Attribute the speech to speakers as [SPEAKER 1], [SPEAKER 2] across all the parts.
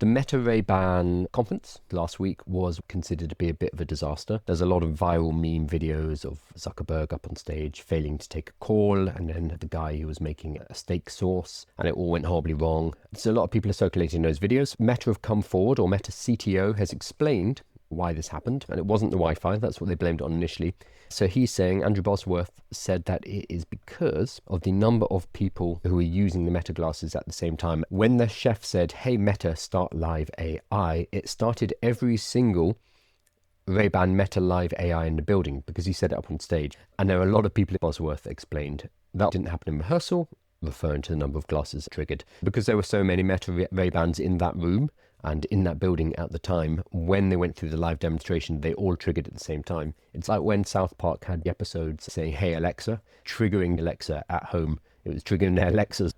[SPEAKER 1] The Meta Ray-Ban conference last week was considered to be a bit of a disaster. There's a lot of viral meme videos of Zuckerberg up on stage failing to take a call, and then the guy who was making a steak sauce, and it all went horribly wrong. So a lot of people are circulating those videos. Meta have come forward, or Meta CTO has explained why this happened, and it wasn't the Wi-Fi. That's what they blamed it on initially. So he's saying, Andrew Bosworth said that it is because of the number of people who are using the Meta glasses at the same time. When the chef said, hey Meta, start live AI, it started every single Ray-Ban Meta live AI in the building, because he said it up on stage. And there are a lot of people, Bosworth explained, that didn't happen in rehearsal, referring to the number of glasses triggered. Because there were so many Meta Ray-Bans in that room and in that building at the time, when they went through the live demonstration, they all triggered at the same time. It's like when South Park had the episodes saying, hey Alexa, triggering Alexa at home. It was triggering their Alexas.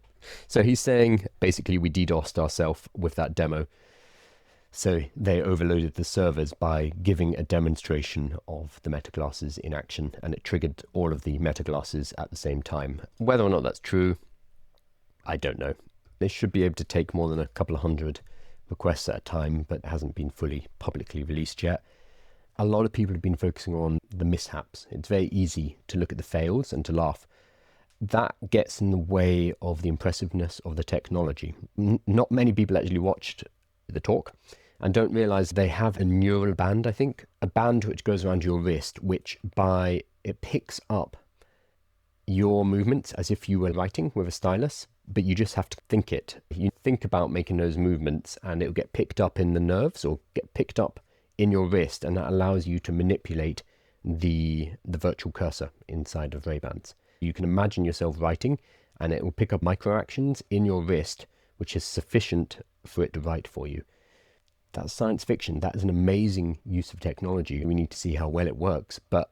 [SPEAKER 1] So he's saying, basically, we DDoSed ourselves with that demo. So they overloaded the servers by giving a demonstration of the Meta glasses in action, and it triggered all of the Meta glasses at the same time. Whether or not that's true, I don't know. They should be able to take more than a couple of hundred requests at a time, but it hasn't been fully publicly released yet. A lot of people have been focusing on the mishaps. It's very easy to look at the fails and to laugh. That gets in the way of the impressiveness of the technology. Not many people actually watched the talk and don't realize they have a neural band, I think, a band which goes around your wrist, which it picks up your movements as if you were writing with a stylus, but you just have to think it. You think about making those movements and it'll get picked up in the nerves or get picked up in your wrist, and that allows you to manipulate the virtual cursor inside of Ray-Bans. You can imagine yourself writing and it will pick up micro actions in your wrist, which is sufficient for it to write for you. That's science fiction. That is an amazing use of technology. We need to see how well it works, but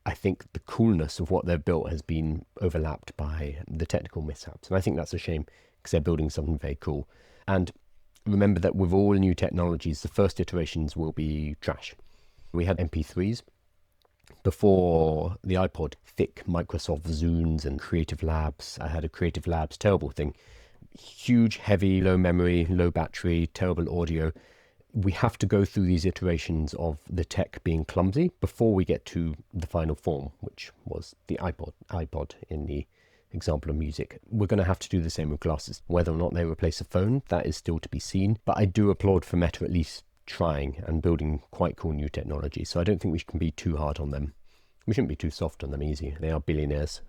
[SPEAKER 1] I think the coolness of what they've built has been overlapped by the technical mishaps. And I think that's a shame, because they're building something very cool. And remember that with all new technologies, the first iterations will be trash. We had MP3s before the iPod, thick Microsoft Zunes and Creative Labs. I had a Creative Labs, terrible thing. Huge, heavy, low memory, low battery, terrible audio. We have to go through these iterations of the tech being clumsy before we get to the final form, which was the iPod in the example of music. We're going to have to do the same with glasses. Whether or not they replace a phone, that is still to be seen. But I do applaud for Meta at least trying and building quite cool new technology. So I don't think we can be too hard on them. We shouldn't be too soft on them either. They are billionaires.